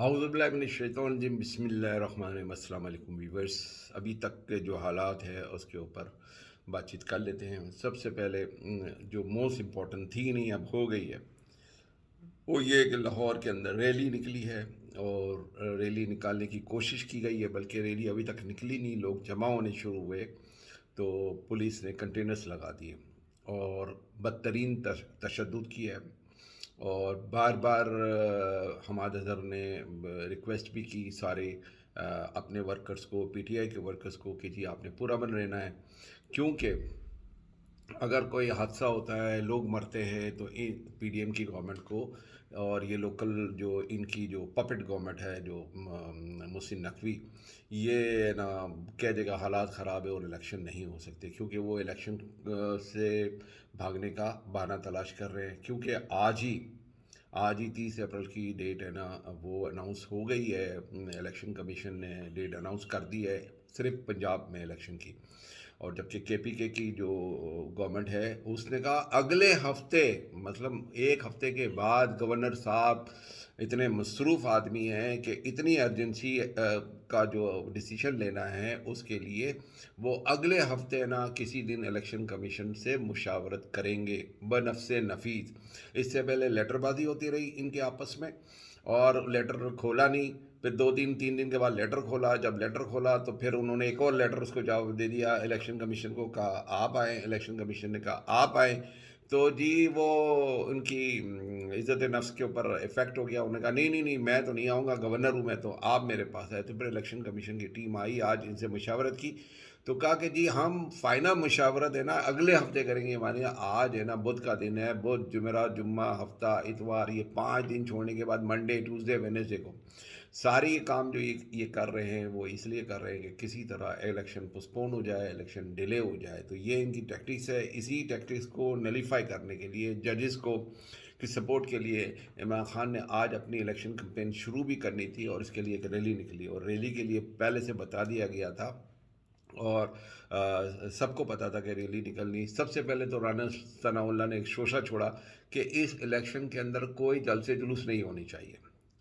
اعوذ باللہ من الشیطان الرجیم بسم اللہ الرحمن الرحیم السلام علیکم ویورس۔ ابھی تک کے جو حالات ہے اس کے اوپر بات چیت کر لیتے ہیں۔ سب سے پہلے جو موسٹ امپورٹنٹ تھی نہیں اب ہو گئی ہے، وہ یہ کہ لاہور کے اندر ریلی نکلی ہے اور ریلی نکالنے کی کوشش کی گئی ہے، بلکہ ریلی ابھی تک نکلی نہیں، لوگ جمع ہونے شروع ہوئے تو پولیس نے کنٹینرز لگا دیے اور بدترین تشدد کیا ہے۔ اور بار بار حماد اظہر نے ریکویسٹ بھی کی سارے اپنے ورکرز کو، پی ٹی آئی کے ورکرز کو، کہ جی آپ نے پورا من رہنا ہے، کیونکہ اگر کوئی حادثہ ہوتا ہے، لوگ مرتے ہیں، تو پی ڈی ایم کی گورنمنٹ کو اور یہ لوکل جو ان کی جو پپٹ گورنمنٹ ہے جو محسن نقوی، یہ نا کہہ دے گا حالات خراب ہے اور الیکشن نہیں ہو سکتے، کیونکہ وہ الیکشن سے بھاگنے کا بہانہ تلاش کر رہے ہیں۔ کیونکہ آج ہی 30 اپریل کی ڈیٹ ہے نا، وہ اناؤنس ہو گئی ہے، الیکشن کمیشن نے ڈیٹ اناؤنس کر دی ہے صرف پنجاب میں الیکشن کی، اور جبکہ کے پی کے کی جو گورنمنٹ ہے اس نے کہا اگلے ہفتے، مطلب ایک ہفتے کے بعد گورنر صاحب اتنے مصروف آدمی ہیں کہ اتنی ارجنسی کا جو ڈیسیشن لینا ہے اس کے لیے وہ اگلے ہفتے نا کسی دن الیکشن کمیشن سے مشاورت کریں گے بنفس نفیذ۔ اس سے پہلے لیٹر بازی ہوتی رہی ان کے آپس میں، اور لیٹر کھولا نہیں، پھر 2 3 دن کے بعد لیٹر کھولا، جب لیٹر کھولا تو پھر انہوں نے ایک اور لیٹر اس کو جواب دے دیا الیکشن کمیشن کو، کہا آپ آئیں، الیکشن کمیشن نے کہا آپ آئیں، تو جی وہ ان کی عزت نفس کے اوپر افیکٹ ہو گیا، انہوں نے کہا نہیں نہیں نہیں میں تو نہیں آؤں گا، گورنر ہوں میں، تو آپ میرے پاس آئے۔ تو پھر الیکشن کمیشن کی ٹیم آئی، آج ان سے مشاورت کی، تو کہا کہ جی ہم فائنل مشاورت ہے نا اگلے ہفتے کریں گے، مانیے آج ہے نا بدھ کا دن ہے، بدھ جمعرات جمعہ ہفتہ اتوار، یہ 5 دن چھوڑنے کے بعد منڈے ٹیوزڈے وینسڈے کو ساری یہ کام جو یہ کر رہے ہیں وہ اس لیے کر رہے ہیں کہ کسی طرح الیکشن پوسپون ہو جائے، الیکشن ڈیلے ہو جائے۔ تو یہ ان کی ٹیکٹکس ہے، اسی ٹیکٹکس کو نلیفائی کرنے کے لیے ججز کو کی سپورٹ کے لیے عمران خان نے آج اپنی الیکشن کمپین شروع بھی کرنی تھی، اور اس کے لیے ایک ریلی نکلی، اور ریلی کے لیے پہلے سے بتا دیا گیا تھا اور سب کو پتا تھا کہ ریلی نکلنی۔ سب سے پہلے تو رانا ثناء اللہ نے ایک شوشہ چھوڑا کہ اس الیکشن کے اندر کوئی جلسے جلوس نہیں ہونی چاہیے۔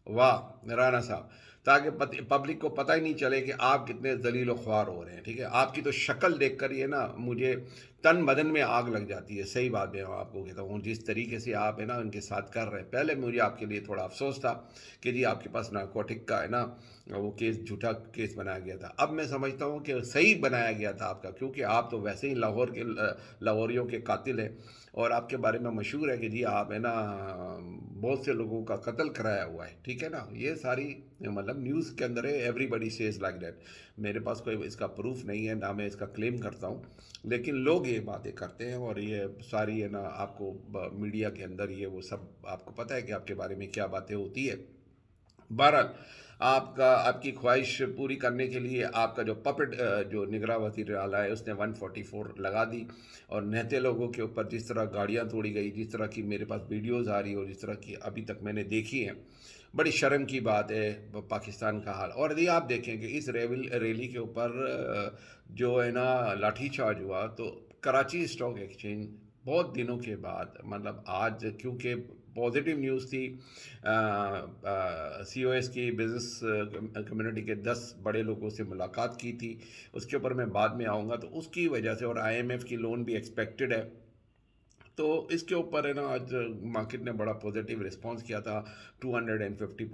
واہ رانا صاحب، تاکہ پبلک کو پتہ ہی نہیں چلے کہ آپ کتنے ذلیل و خوار ہو رہے ہیں، ٹھیک ہے؟ آپ کی تو شکل دیکھ کر یہ نا مجھے تن بدن میں آگ لگ جاتی ہے، صحیح بات میں آپ کو کہتا ہوں، جس طریقے سے آپ ہے نا ان کے ساتھ کر رہے ہیں۔ پہلے مجھے آپ کے لیے تھوڑا افسوس تھا کہ جی آپ کے پاس نارکوٹک کا ہے نا وہ کیس، جھوٹا کیس بنایا گیا تھا، اب میں سمجھتا ہوں کہ صحیح بنایا گیا تھا آپ کا، کیونکہ آپ تو ویسے ہی لاہوریوں کے قاتل ہیں، اور آپ کے بارے میں مشہور ہے کہ جی آپ ہے نا بہت سے لوگوں کا قتل کرایا ہوا ہے، ٹھیک ہے نا؟ یہ ساری مطلب نیوز کے اندر ہے، everybody says like that. میرے پاس کوئی اس کا پروف نہیں ہے، نہ میں اس کا کلیم کرتا ہوں، لیکن لوگ یہ باتیں کرتے ہیں، اور یہ ساری ہے نا آپ کو میڈیا کے اندر یہ وہ سب آپ کو پتہ ہے کہ آپ کے بارے میں کیا باتیں ہوتی ہے۔ بہرحال آپ کی خواہش پوری کرنے کے لیے آپ کا جو پپٹ جو نگراں وزیر اعلیٰ ہے اس نے 144 لگا دی، اور نہتے لوگوں کے اوپر جس طرح گاڑیاں توڑی گئی، جس طرح کی میرے پاس ویڈیوز آ رہی اور جس طرح کی ابھی تک میں نے دیکھی ہیں، بڑی شرم کی بات ہے پاکستان کا حال۔ اور یہ آپ دیکھیں کہ اس ریلی کے اوپر جو ہے نا لاٹھی چارج ہوا، تو کراچی اسٹاک ایکسچینج بہت دنوں کے بعد، مطلب آج کیونکہ پازیٹیو نیوز تھی، سی او ایس کی بزنس کمیونٹی کے 10 بڑے لوگوں سے ملاقات کی تھی، اس کے اوپر میں بعد میں آؤں گا، تو اس کی وجہ سے، اور آئی ایم ایف کی لون بھی ایکسپیکٹڈ ہے، تو اس کے اوپر ہے نا آج مارکیٹ نے بڑا پازیٹیو رسپانس کیا تھا۔ 250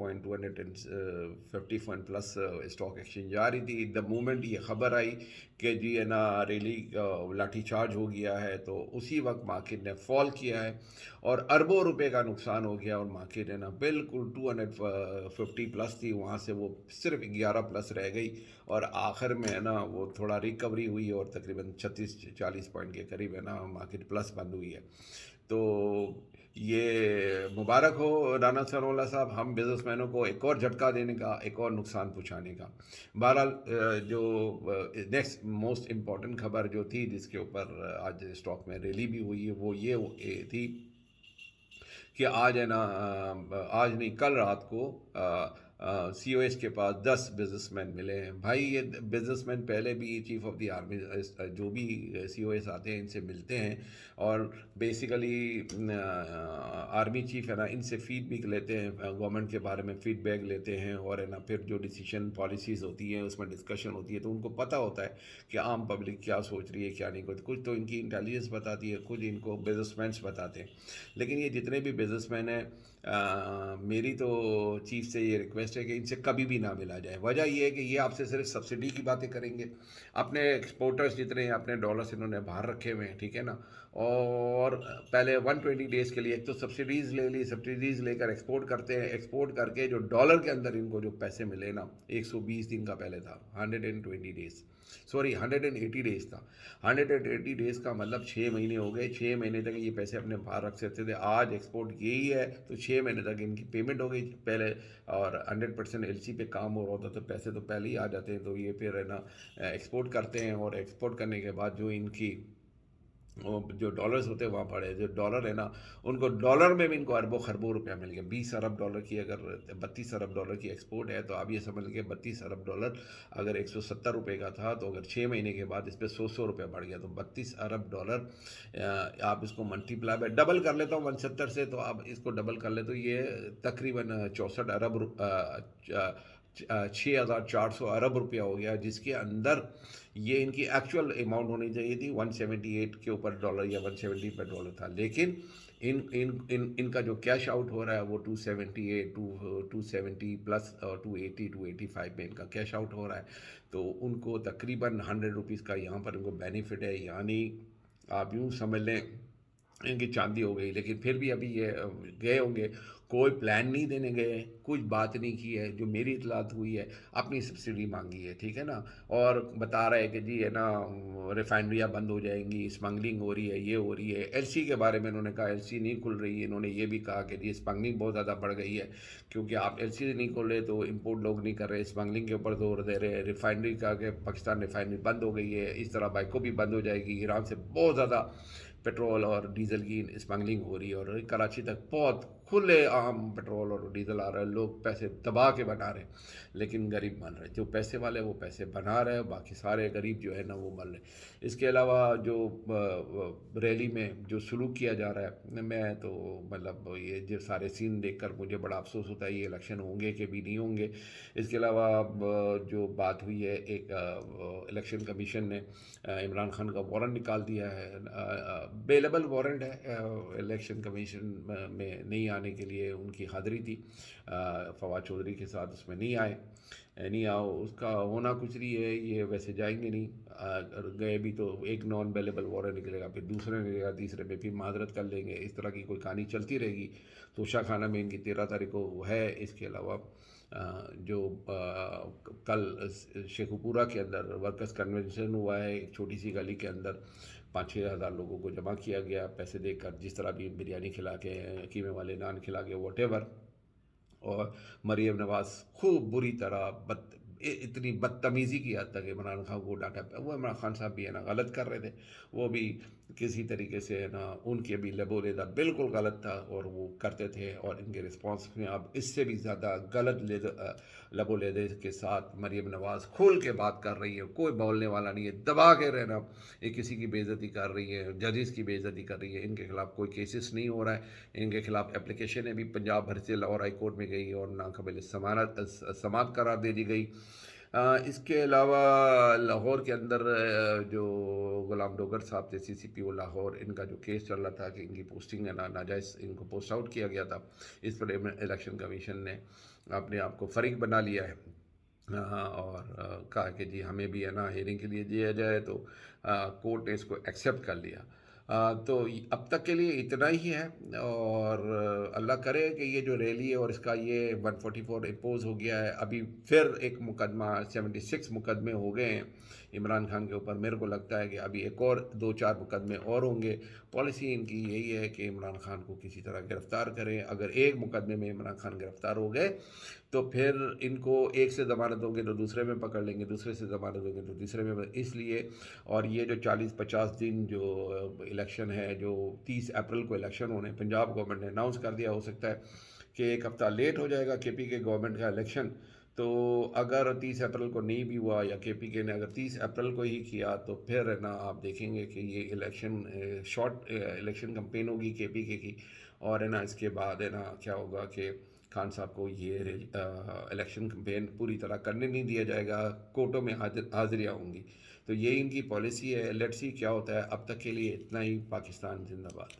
پلس اسٹاک ایکسچینج جا رہی تھی، دا مومنٹ یہ خبر آئی کہ جی ہے نا ریلی لاٹھی چارج ہو گیا ہے، تو اسی وقت مارکیٹ نے فال کیا ہے، اور اربوں روپے کا نقصان ہو گیا، اور مارکیٹ ہے نا بالکل 250 پلس تھی، وہاں سے وہ صرف 11 پلس رہ گئی، اور آخر میں ہے نا وہ تھوڑا ریکوری ہوئی، اور تقریباً 36 40 پوائنٹ کے قریب ہے نا مارکیٹ پلس بند ہوئی ہے۔ تو یہ مبارک ہو رانا ثناء اللہ صاحب، ہم بزنس مینوں کو ایک اور جھٹکا دینے کا، ایک اور نقصان پہنچانے کا۔ بہرحال جو نیکسٹ موسٹ امپورٹنٹ خبر جو تھی جس کے اوپر آج اسٹاک میں ریلی بھی ہوئی ہے، وہ یہ تھی کہ آج ہے نا آج نہیں کل رات کو سی او ایس کے پاس 10 بزنس مین ملے ہیں. بھائی یہ بزنس مین پہلے بھی چیف آف دی آرمی جو بھی سی او ایس آتے ہیں ان سے ملتے ہیں اور بیسیکلی آرمی چیف ہے نا ان سے فیڈ بیک لیتے ہیں, گورنمنٹ کے بارے میں فیڈ بیک لیتے ہیں, اور ہے نا پھر جو ڈیسیشن پالیسیز ہوتی ہیں اس میں ڈسکشن ہوتی ہے تو ان کو پتہ ہوتا ہے کہ عام پبلک کیا سوچ رہی ہے کیا نہیں. کچھ تو ان کی انٹیلیجنس بتاتی ہے, کچھ ان کو بزنس مینس بتاتے ہیں. لیکن یہ جتنے بھی بزنس مین ہیں میری تو چیف سے یہ ریکویسٹ ہے کہ ان سے کبھی بھی نہ ملا جائے. وجہ یہ ہے کہ یہ آپ سے صرف سبسڈی کی باتیں کریں گے. اپنے ایکسپورٹرز جتنے ہیں اپنے ڈالرس انہوں نے باہر رکھے ہوئے ہیں, ٹھیک ہے نا, اور پہلے 120 ڈیز کے لیے ایک تو سبسڈیز لے لی, سبسڈیز لے کر ایکسپورٹ کرتے ہیں, ایکسپورٹ کر کے جو ڈالر کے اندر ان کو جو پیسے ملے نا 120 دن کا پہلے تھا 120 ڈیز, سوری 180 ڈیز تھا. 180 ڈیز کا مطلب 6 مہینے ہو گئے. 6 مہینے تک یہ پیسے اپنے باہر رکھ سکتے تھے. آج ایکسپورٹ یہی ہے تو 6 مہینے تک ان کی پیمنٹ ہو گئی پہلے, اور 100% ایل سی پہ کام ہو رہا ہوتا تو پیسے تو پہلے ہی آ جاتے ہیں. تو یہ پھر ہے نا ایکسپورٹ کرتے ہیں, اور ایکسپورٹ کرنے کے بعد جو ان کی جو ڈالرز ہوتے ہیں وہاں پڑے, جو ڈالر ہے نا ان کو ڈالر میں بھی ان کو اربوں خربوں روپیہ مل گیا. 20 ارب ڈالر کی اگر 32 ارب ڈالر کی ایکسپورٹ ہے تو آپ یہ سمجھ لیں 32 ارب ڈالر اگر 170 روپے کا تھا تو اگر 6 مہینے کے بعد اس پہ 100 روپے بڑھ گیا تو 32 ارب ڈالر آپ اس کو ملٹی پلائی بائی ڈبل کر لیتا ہوں 170 سے, تو آپ اس کو ڈبل کر لیں تو یہ تقریباً 64 ارب 6400 ارب روپیہ ہو گیا, جس کے اندر یہ ان کی ایکچوئل اماؤنٹ ہونی چاہیے تھی 178 کے اوپر ڈالر یا 170 پہ ڈالر تھا. لیکن ان کا جو کیش آؤٹ ہو رہا ہے وہ 278 270 پلس 280 285 میں ان کا کیش آؤٹ ہو رہا ہے. تو ان کو تقریباً 100 روپیز کا یہاں پر ان کو بینیفٹ ہے. یعنی آپ یوں سمجھ لیں ان کی چاندی ہو گئی. لیکن پھر بھی ابھی یہ گئے ہوں گے, کوئی پلان نہیں دینے گئے, کچھ بات نہیں کی ہے. جو میری اطلاعات ہوئی ہے اپنی سبسڈی مانگی ہے, ٹھیک ہے نا, اور بتا رہے کہ جی ہے نا ریفائنریاں بند ہو جائیں گی, اسمگلنگ ہو رہی ہے, یہ ہو رہی ہے. ایل سی کے بارے میں انہوں نے کہا ایل سی نہیں کھل رہی ہے. انہوں نے یہ بھی کہا کہ جی اسمگلنگ بہت زیادہ بڑھ گئی ہے, کیونکہ آپ ایل سی نہیں کھول رہے تو امپورٹ لوگ نہیں کر رہے, اسمگلنگ کے اوپر زور دے رہے. ریفائنری کا کہ پاکستان ریفائنری بند ہو گئی ہے, اس طرح بائکوں بھی بند ہو جائے گی. ایران سے بہت زیادہ پیٹرول اور ڈیزل کی اسمگلنگ ہو رہی ہے, اور کراچی تک بہت کھلے عام پیٹرول اور ڈیزل آ رہا ہے. لوگ پیسے دبا کے بنا رہے ہیں لیکن غریب بن رہے. جو پیسے والے وہ پیسے بنا رہے ہیں, باقی سارے غریب جو ہے نا وہ مر رہے. اس کے علاوہ جو ریلی میں جو سلوک کیا جا رہا ہے, میں تو مطلب یہ جو سارے سین دیکھ کر مجھے بڑا افسوس ہوتا ہے. یہ الیکشن ہوں گے کہ بھی نہیں ہوں گے. اس کے علاوہ جو بات ہوئی ہے, ایک الیکشن کمیشن نے عمران خان کا وارنٹ نکال دیا ہے, بیلیبل وارنٹ ہے. الیکشن کمیشن میں نہیں آنے کے لیے ان کی حاضری تھی, فواد چودھری کے ساتھ اس میں نہیں آؤ, اس کا ہونا کچھ نہیں ہے. یہ ویسے جائیں گے نہیں, گئے بھی تو ایک نان بیلیبل وارنٹ نکلے گا, پھر دوسرے نکلے گا, تیسرے پہ پھر معذرت کر لیں گے. اس طرح کی کوئی کہانی چلتی رہے گی. توشہ خانہ میں ان کی 13 تاریخ کو ہے. اس کے علاوہ جو کل شیخو پورہ کے اندر ورکرز کنونشن ہوا ہے, ایک چھوٹی سی گلی کے اندر 5-6 ہزار لوگوں کو جمع کیا گیا پیسے دے کر, جس طرح بھی بریانی کھلا کے, قیمے والے نان کھلا کے, واٹ ایور. اور مریم نواز خوب بری طرح اتنی بدتمیزی کی حد تک عمران خان کو ڈانٹا. وہ عمران خان صاحب بھی ہے نا غلط کر رہے تھے, وہ بھی کسی طریقے سے ہے نا ان کے بھی لب و لیدہ بالکل غلط تھا اور وہ کرتے تھے, اور ان کے رسپانس میں اب اس سے بھی زیادہ غلط لب و لیدے کے ساتھ مریم نواز کھول کے بات کر رہی ہے. کوئی بولنے والا نہیں ہے, دبا کے رہنا. یہ کسی کی بے عزتی کر رہی ہے, ججز کی بے عزتی کر رہی ہے. ان کے خلاف کوئی کیسز نہیں ہو رہا ہے. ان کے خلاف اپلیکیشنیں بھی پنجاب بھر سے لاہور ہائی کورٹ میں گئی اور ناقابل سماعت قرار دے دی گئی. اس کے علاوہ لاہور کے اندر جو غلام ڈوگر صاحب تھے سی سی پی او لاہور, ان کا جو کیس چل رہا تھا کہ ان کی پوسٹنگ ہے ناجائز, ان کو پوسٹ آؤٹ کیا گیا تھا. اس پر الیکشن کمیشن نے اپنے آپ کو فریق بنا لیا ہے, اور کہا کہ جی ہمیں بھی ہے نا ہیئرنگ کے لیے دیا جائے, تو کورٹ نے اس کو ایکسیپٹ کر لیا. تو اب تک کے لیے اتنا ہی ہے, اور اللہ کرے کہ یہ جو ریلی ہے اور اس کا یہ 144 امپوز ہو گیا ہے. ابھی پھر ایک مقدمہ 76 مقدمے ہو گئے ہیں عمران خان کے اوپر. میرے کو لگتا ہے کہ ابھی ایک اور 2-4 مقدمے اور ہوں گے. پالیسی ان کی یہی ہے کہ عمران خان کو کسی طرح گرفتار کریں. اگر ایک مقدمے میں عمران خان گرفتار ہو گئے تو پھر ان کو ایک سے ضمانت دوں گے تو دوسرے میں پکڑ لیں گے, دوسرے سے ضمانت دوں گے تو تیسرے میں. اس لیے اور یہ جو 40-50 دن جو الیکشن ہے, جو 30 اپریل کو الیکشن ہونے, پنجاب گورنمنٹ نے اناؤنس کر دیا, ہو سکتا ہے کہ ایک ہفتہ لیٹ ہو جائے گا کے پی کے گورنمنٹ کا الیکشن، تو اگر 30 اپریل کو نہیں بھی ہوا یا کے پی کے نے اگر 30 اپریل کو ہی کیا تو پھر ہے نا آپ دیکھیں گے کہ یہ الیکشن شارٹ الیکشن کمپین ہوگی کے پی کے کی، اور ہے نا اس کے بعد ہے نا کیا ہوگا کہ خان صاحب کو یہ الیکشن کمپین پوری طرح کرنے نہیں دیا جائے گا، کوٹوں میں حاضریاں ہوں گی. تو یہ ان کی پالیسی ہے. لیٹس سی کیا ہوتا ہے. اب تک کے لیے اتنا ہی. پاکستان زندہ باد.